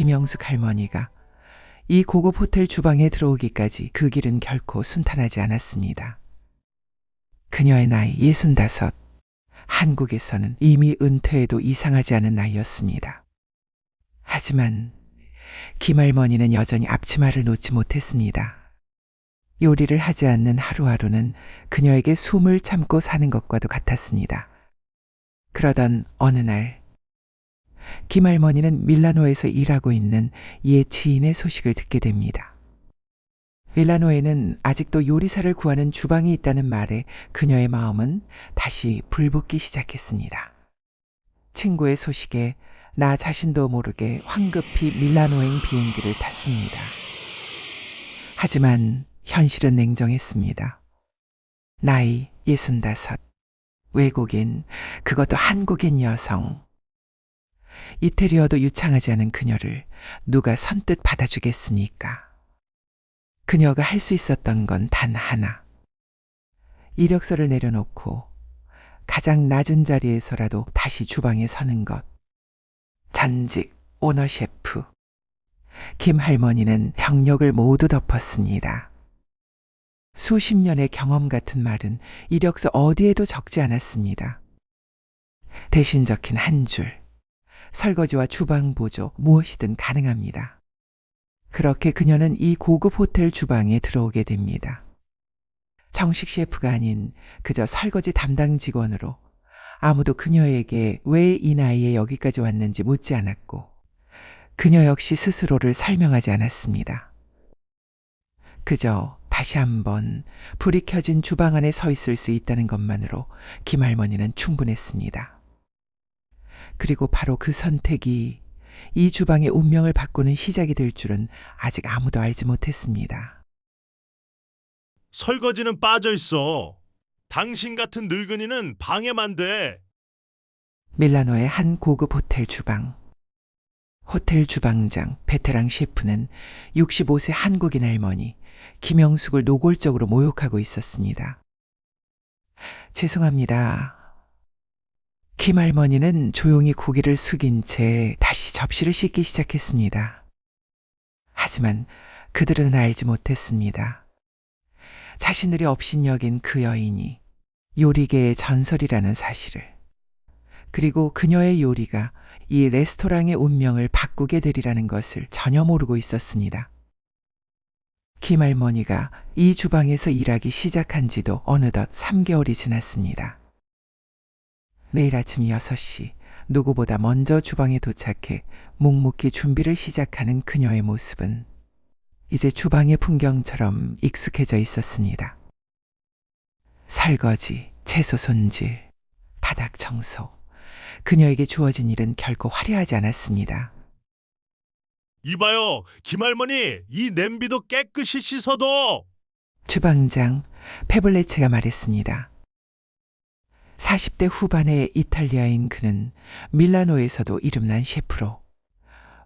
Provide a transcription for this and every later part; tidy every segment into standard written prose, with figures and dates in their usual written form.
김영숙 할머니가 이 고급 호텔 주방에 들어오기까지 그 길은 결코 순탄하지 않았습니다. 그녀의 나이 65, 한국에서는 이미 은퇴해도 이상하지 않은 나이였습니다. 하지만 김할머니는 여전히 앞치마를 놓지 못했습니다. 요리를 하지 않는 하루하루는 그녀에게 숨을 참고 사는 것과도 같았습니다. 그러던 어느 날 김할머니는 밀라노에서 일하고 있는 옛 지인의 소식을 듣게 됩니다. 밀라노에는 아직도 요리사를 구하는 주방이 있다는 말에 그녀의 마음은 다시 불붙기 시작했습니다. 친구의 소식에 나 자신도 모르게 황급히 밀라노행 비행기를 탔습니다. 하지만 현실은 냉정했습니다. 나이 65, 외국인, 그것도 한국인 여성. 이태리어도 유창하지 않은 그녀를 누가 선뜻 받아주겠습니까? 그녀가 할 수 있었던 건 단 하나. 이력서를 내려놓고 가장 낮은 자리에서라도 다시 주방에 서는 것. 전직 오너 셰프. 김 할머니는 경력을 모두 덮었습니다. 수십 년의 경험 같은 말은 이력서 어디에도 적지 않았습니다. 대신 적힌 한 줄. 설거지와 주방 보조 무엇이든 가능합니다. 그렇게 그녀는 이 고급 호텔 주방에 들어오게 됩니다. 정식 셰프가 아닌 그저 설거지 담당 직원으로 아무도 그녀에게 왜 이 나이에 여기까지 왔는지 묻지 않았고 그녀 역시 스스로를 설명하지 않았습니다. 그저 다시 한번 불이 켜진 주방 안에 서 있을 수 있다는 것만으로 김할머니는 충분했습니다. 그리고 바로 그 선택이 이 주방의 운명을 바꾸는 시작이 될 줄은 아직 아무도 알지 못했습니다. 설거지는 빠져 있어. 당신 같은 늙은이는 방해만 돼. 밀라노의 한 고급 호텔 주방. 호텔 주방장 베테랑 셰프는 65세 한국인 할머니 김영숙을 노골적으로 모욕하고 있었습니다. 죄송합니다. 김 할머니는 조용히 고개를 숙인 채 다시 접시를 씻기 시작했습니다. 하지만 그들은 알지 못했습니다. 자신들이 업신여긴 그 여인이 요리계의 전설이라는 사실을, 그리고 그녀의 요리가 이 레스토랑의 운명을 바꾸게 되리라는 것을 전혀 모르고 있었습니다. 김 할머니가 이 주방에서 일하기 시작한 지도 어느덧 3개월이 지났습니다. 매일 아침 6시 누구보다 먼저 주방에 도착해 묵묵히 준비를 시작하는 그녀의 모습은 이제 주방의 풍경처럼 익숙해져 있었습니다. 설거지, 채소 손질, 바닥 청소. 그녀에게 주어진 일은 결코 화려하지 않았습니다. 이봐요, 김할머니, 이 냄비도 깨끗이 씻어둬. 주방장 페블레체가 말했습니다. 40대 후반의 이탈리아인 그는 밀라노에서도 이름난 셰프로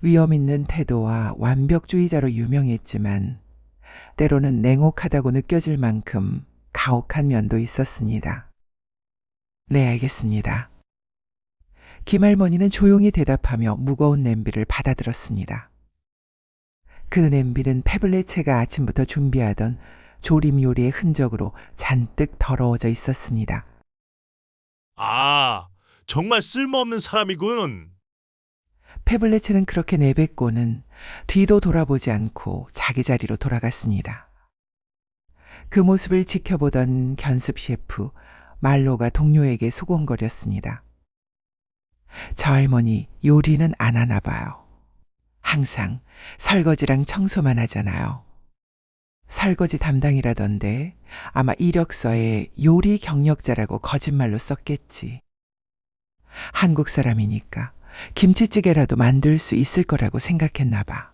위험 있는 태도와 완벽주의자로 유명했지만 때로는 냉혹하다고 느껴질 만큼 가혹한 면도 있었습니다. 네, 알겠습니다. 김할머니는 조용히 대답하며 무거운 냄비를 받아들었습니다. 그 냄비는 페블레체가 아침부터 준비하던 조림 요리의 흔적으로 잔뜩 더러워져 있었습니다. 아, 정말 쓸모없는 사람이군. 페블레체는 그렇게 내뱉고는 뒤도 돌아보지 않고 자기 자리로 돌아갔습니다. 그 모습을 지켜보던 견습 셰프 말로가 동료에게 소곤거렸습니다. 저 할머니 요리는 안 하나 봐요. 항상 설거지랑 청소만 하잖아요. 설거지 담당이라던데 아마 이력서에 요리 경력자라고 거짓말로 썼겠지. 한국 사람이니까 김치찌개라도 만들 수 있을 거라고 생각했나 봐.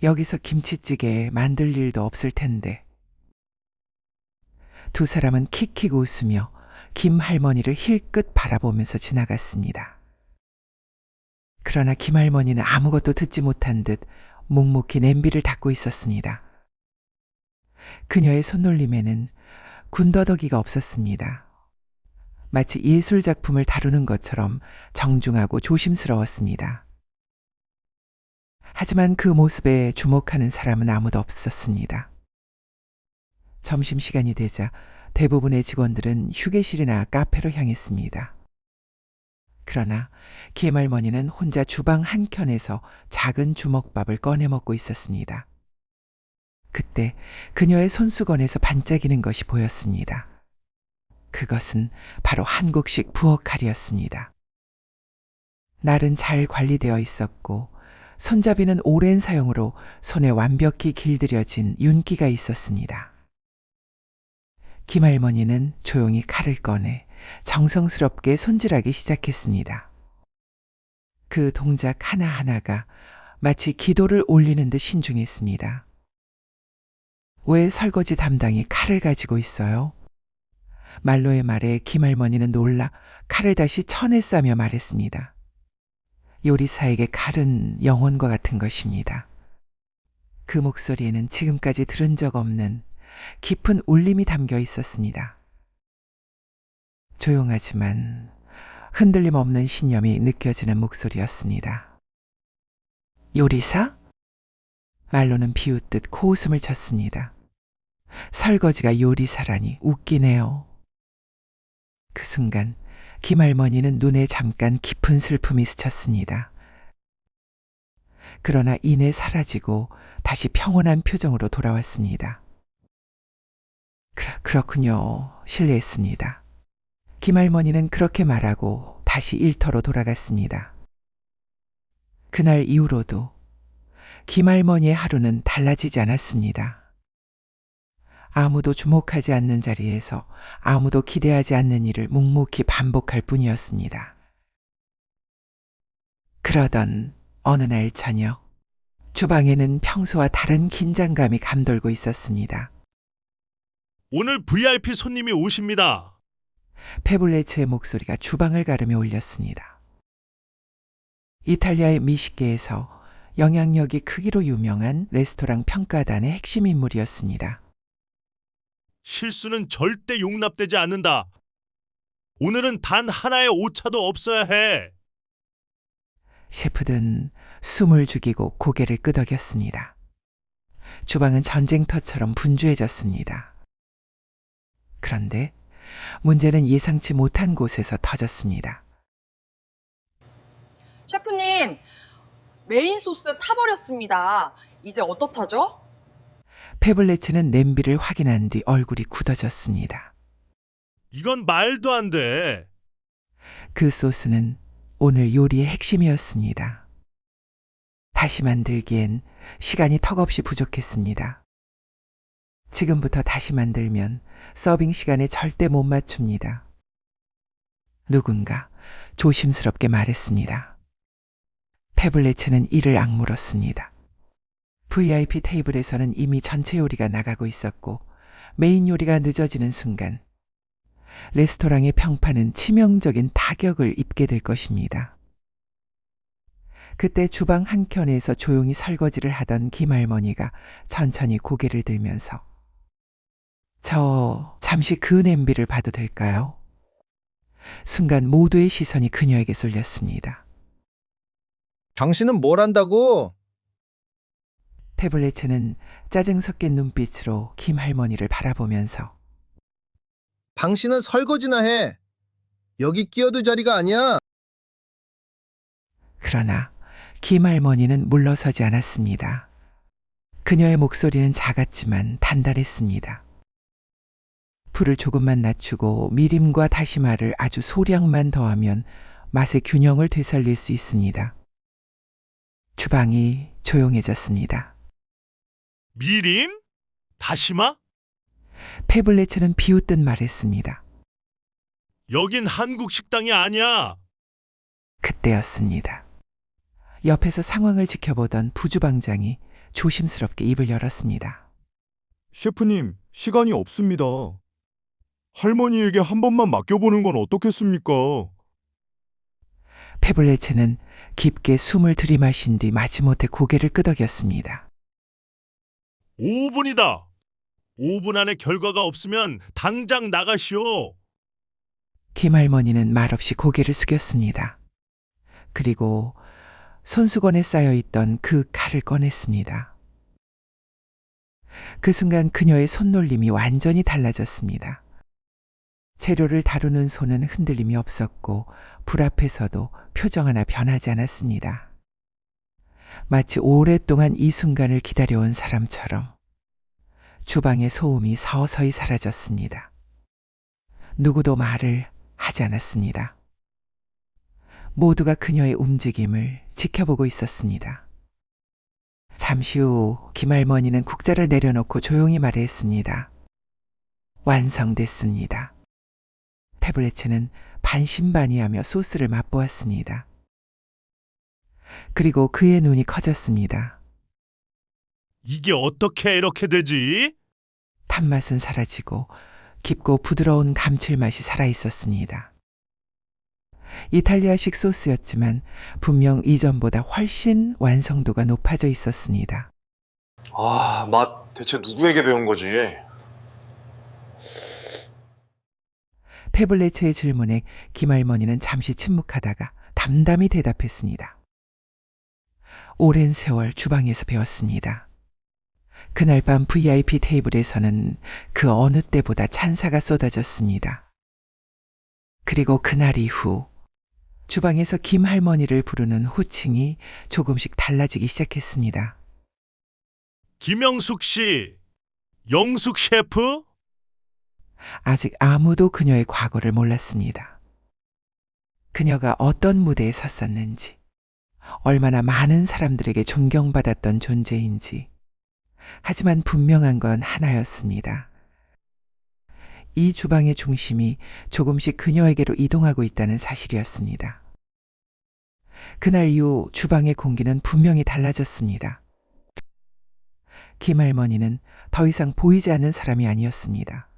여기서 김치찌개 만들 일도 없을 텐데. 두 사람은 킥킥 웃으며 김 할머니를 힐끗 바라보면서 지나갔습니다. 그러나 김 할머니는 아무것도 듣지 못한 듯 묵묵히 냄비를 닦고 있었습니다. 그녀의 손놀림에는 군더더기가 없었습니다. 마치 예술작품을 다루는 것처럼 정중하고 조심스러웠습니다. 하지만 그 모습에 주목하는 사람은 아무도 없었습니다. 점심시간이 되자 대부분의 직원들은 휴게실이나 카페로 향했습니다. 그러나 김할머니는 혼자 주방 한켠에서 작은 주먹밥을 꺼내 먹고 있었습니다. 그때 그녀의 손수건에서 반짝이는 것이 보였습니다. 그것은 바로 한국식 부엌 칼이었습니다. 날은 잘 관리되어 있었고 손잡이는 오랜 사용으로 손에 완벽히 길들여진 윤기가 있었습니다. 김할머니는 조용히 칼을 꺼내 정성스럽게 손질하기 시작했습니다. 그 동작 하나하나가 마치 기도를 올리는 듯 신중했습니다. 왜 설거지 담당이 칼을 가지고 있어요? 말로의 말에 김할머니는 놀라 칼을 다시 천에 싸며 말했습니다. 요리사에게 칼은 영혼과 같은 것입니다. 그 목소리에는 지금까지 들은 적 없는 깊은 울림이 담겨 있었습니다. 조용하지만 흔들림 없는 신념이 느껴지는 목소리였습니다. 요리사? 말로는 비웃듯 코웃음을 쳤습니다. 설거지가 요리사라니 웃기네요. 그 순간 김할머니는 눈에 잠깐 깊은 슬픔이 스쳤습니다. 그러나 이내 사라지고 다시 평온한 표정으로 돌아왔습니다. 그렇군요. 실례했습니다. 김할머니는 그렇게 말하고 다시 일터로 돌아갔습니다. 그날 이후로도 김할머니의 하루는 달라지지 않았습니다. 아무도 주목하지 않는 자리에서 아무도 기대하지 않는 일을 묵묵히 반복할 뿐이었습니다. 그러던 어느 날 저녁, 주방에는 평소와 다른 긴장감이 감돌고 있었습니다. 오늘 VIP 손님이 오십니다. 페블레츠의 목소리가 주방을 가르며 울렸습니다. 이탈리아의 미식계에서 영향력이 크기로 유명한 레스토랑 평가단의 핵심 인물이었습니다. 실수는 절대 용납되지 않는다. 오늘은 단 하나의 오차도 없어야 해. 셰프는 숨을 죽이고 고개를 끄덕였습니다. 주방은 전쟁터처럼 분주해졌습니다. 그런데 문제는 예상치 못한 곳에서 터졌습니다. 셰프님, 메인 소스 타버렸습니다. 이제 어떡하죠? 페블레츠는 냄비를 확인한 뒤 얼굴이 굳어졌습니다. 이건 말도 안 돼. 그 소스는 오늘 요리의 핵심이었습니다. 다시 만들기엔 시간이 턱없이 부족했습니다. 지금부터 다시 만들면 서빙 시간에 절대 못 맞춥니다. 누군가 조심스럽게 말했습니다. 페블레츠는 이를 악물었습니다. VIP 테이블에서는 이미 전체 요리가 나가고 있었고 메인 요리가 늦어지는 순간 레스토랑의 평판은 치명적인 타격을 입게 될 것입니다. 그때 주방 한켠에서 조용히 설거지를 하던 김할머니가 천천히 고개를 들면서 저 잠시 그 냄비를 봐도 될까요? 순간 모두의 시선이 그녀에게 쏠렸습니다. 당신은 뭘 한다고? 페블레츠는 짜증 섞인 눈빛으로 김할머니를 바라보면서 당신은 설거지나 해. 여기 끼어들 자리가 아니야. 그러나 김할머니는 물러서지 않았습니다. 그녀의 목소리는 작았지만 단단했습니다. 불을 조금만 낮추고 미림과 다시마를 아주 소량만 더하면 맛의 균형을 되살릴 수 있습니다. 주방이 조용해졌습니다. 미림? 다시마? 페블레츠는 비웃듯 말했습니다. 여긴 한국 식당이 아니야. 그때였습니다. 옆에서 상황을 지켜보던 부주방장이 조심스럽게 입을 열었습니다. 셰프님, 시간이 없습니다. 할머니에게 한 번만 맡겨보는 건 어떻겠습니까? 페블레츠는 깊게 숨을 들이마신 뒤 마지못해 고개를 끄덕였습니다. 5분이다. 5분 안에 결과가 없으면 당장 나가시오. 김할머니는 말없이 고개를 숙였습니다. 그리고 손수건에 쌓여있던 그 칼을 꺼냈습니다. 그 순간 그녀의 손놀림이 완전히 달라졌습니다. 재료를 다루는 손은 흔들림이 없었고 불 앞에서도 표정 하나 변하지 않았습니다. 마치 오랫동안 이 순간을 기다려온 사람처럼 주방의 소음이 서서히 사라졌습니다. 누구도 말을 하지 않았습니다. 모두가 그녀의 움직임을 지켜보고 있었습니다. 잠시 후 김할머니는 국자를 내려놓고 조용히 말했습니다. 완성됐습니다. 페블레체는 반신반의하며 소스를 맛보았습니다. 그리고 그의 눈이 커졌습니다. 이게 어떻게 이렇게 되지? 탄맛은 사라지고 깊고 부드러운 감칠맛이 살아있었습니다. 이탈리아식 소스였지만 분명 이전보다 훨씬 완성도가 높아져 있었습니다. 아, 맛 대체 누구에게 배운 거지? 페블레체의 질문에 김할머니는 잠시 침묵하다가 담담히 대답했습니다. 오랜 세월 주방에서 배웠습니다. 그날 밤 VIP 테이블에서는 그 어느 때보다 찬사가 쏟아졌습니다. 그리고 그날 이후 주방에서 김할머니를 부르는 호칭이 조금씩 달라지기 시작했습니다. 김영숙 씨, 영숙 셰프? 아직 아무도 그녀의 과거를 몰랐습니다. 그녀가 어떤 무대에 섰었는지, 얼마나 많은 사람들에게 존경받았던 존재인지. 하지만 분명한 건 하나였습니다. 이 주방의 중심이 조금씩 그녀에게로 이동하고 있다는 사실이었습니다. 그날 이후 주방의 공기는 분명히 달라졌습니다. 김할머니는 더 이상 보이지 않는 사람이 아니었습니다.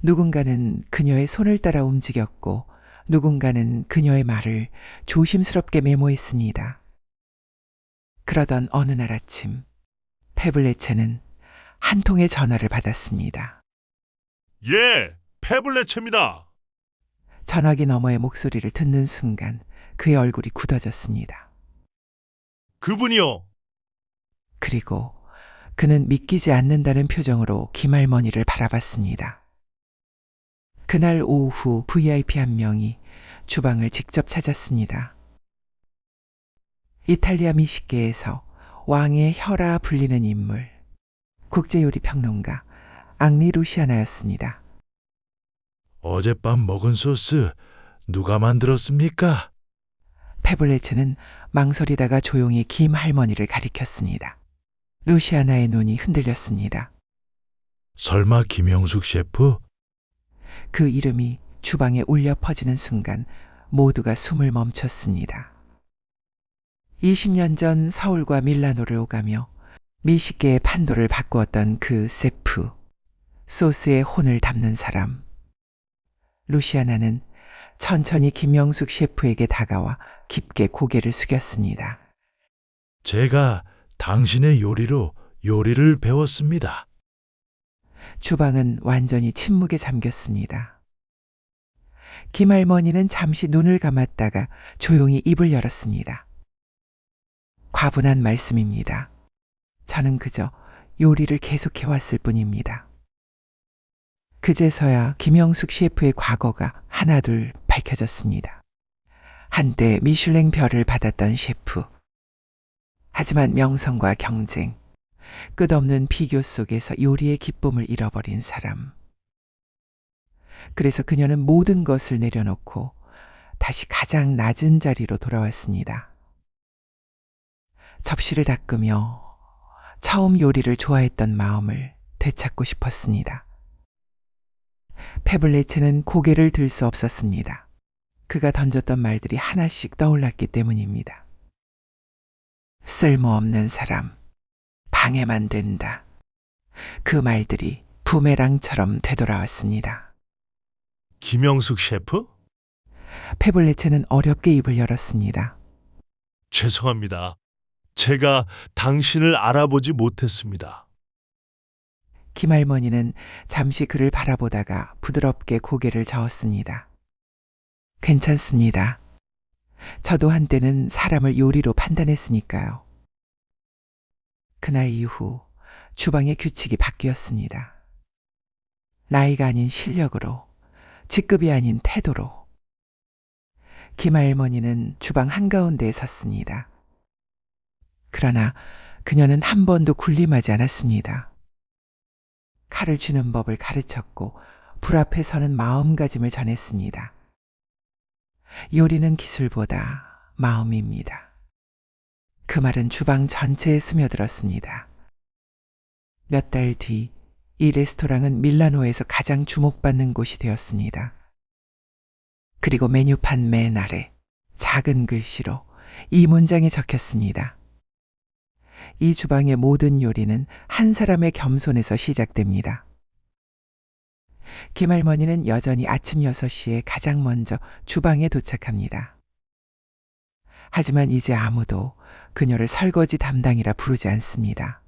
누군가는 그녀의 손을 따라 움직였고 누군가는 그녀의 말을 조심스럽게 메모했습니다. 그러던 어느 날 아침, 페블레체는 한 통의 전화를 받았습니다. 예, 페블레체입니다. 전화기 너머의 목소리를 듣는 순간 그의 얼굴이 굳어졌습니다. 그분이요. 그리고 그는 믿기지 않는다는 표정으로 김할머니를 바라봤습니다. 그날 오후 VIP 한 명이 주방을 직접 찾았습니다. 이탈리아 미식계에서 왕의 혀라 불리는 인물, 국제요리 평론가 앙리 루시아나였습니다. 어젯밤 먹은 소스 누가 만들었습니까? 페블레체는 망설이다가 조용히 김할머니를 가리켰습니다. 루시아나의 눈이 흔들렸습니다. 설마 김영숙 셰프? 그 이름이 주방에 울려 퍼지는 순간 모두가 숨을 멈췄습니다. 20년 전 서울과 밀라노를 오가며 미식계의 판도를 바꾸었던 그 셰프, 소스에 혼을 담는 사람. 루시아나는 천천히 김영숙 셰프에게 다가와 깊게 고개를 숙였습니다. 제가 당신의 요리로 요리를 배웠습니다. 주방은 완전히 침묵에 잠겼습니다. 김할머니는 잠시 눈을 감았다가 조용히 입을 열었습니다. 과분한 말씀입니다. 저는 그저 요리를 계속해왔을 뿐입니다. 그제서야 김영숙 셰프의 과거가 하나둘 밝혀졌습니다. 한때 미슐랭 별을 받았던 셰프. 하지만 명성과 경쟁, 끝없는 비교 속에서 요리의 기쁨을 잃어버린 사람. 그래서 그녀는 모든 것을 내려놓고 다시 가장 낮은 자리로 돌아왔습니다. 접시를 닦으며 처음 요리를 좋아했던 마음을 되찾고 싶었습니다. 페블레체는 고개를 들 수 없었습니다. 그가 던졌던 말들이 하나씩 떠올랐기 때문입니다. 쓸모없는 사람, 방해만 된다. 그 말들이 부메랑처럼 되돌아왔습니다. 김영숙 셰프? 페블레체는 어렵게 입을 열었습니다. 죄송합니다. 제가 당신을 알아보지 못했습니다. 김할머니는 잠시 그를 바라보다가 부드럽게 고개를 저었습니다. 괜찮습니다. 저도 한때는 사람을 요리로 판단했으니까요. 그날 이후 주방의 규칙이 바뀌었습니다. 나이가 아닌 실력으로, 직급이 아닌 태도로. 김할머니는 주방 한가운데에 섰습니다. 그러나 그녀는 한 번도 군림하지 않았습니다. 칼을 쥐는 법을 가르쳤고 불 앞에 서는 마음가짐을 전했습니다. 요리는 기술보다 마음입니다. 그 말은 주방 전체에 스며들었습니다. 몇 달 뒤 이 레스토랑은 밀라노에서 가장 주목받는 곳이 되었습니다. 그리고 메뉴판 맨 아래 작은 글씨로 이 문장이 적혔습니다. 이 주방의 모든 요리는 한 사람의 겸손에서 시작됩니다. 김할머니는 여전히 아침 6시에 가장 먼저 주방에 도착합니다. 하지만 이제 아무도 그녀를 설거지 담당이라 부르지 않습니다.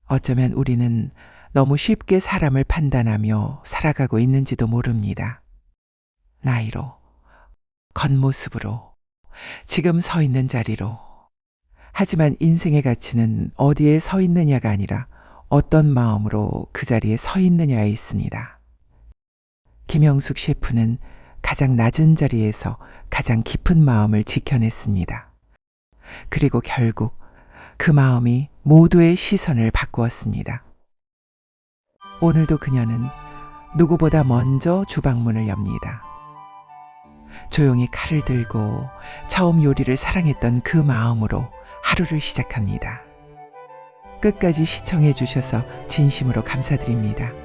어쩌면 우리는 너무 쉽게 사람을 판단하며 살아가고 있는지도 모릅니다. 나이로, 겉모습으로, 지금 서 있는 자리로. 하지만 인생의 가치는 어디에 서 있느냐가 아니라 어떤 마음으로 그 자리에 서 있느냐에 있습니다. 김영숙 셰프는 가장 낮은 자리에서 가장 깊은 마음을 지켜냈습니다. 그리고 결국 그 마음이 모두의 시선을 바꾸었습니다. 오늘도 그녀는 누구보다 먼저 주방문을 엽니다. 조용히 칼을 들고 처음 요리를 사랑했던 그 마음으로 하루를 시작합니다. 끝까지 시청해 주셔서 진심으로 감사드립니다.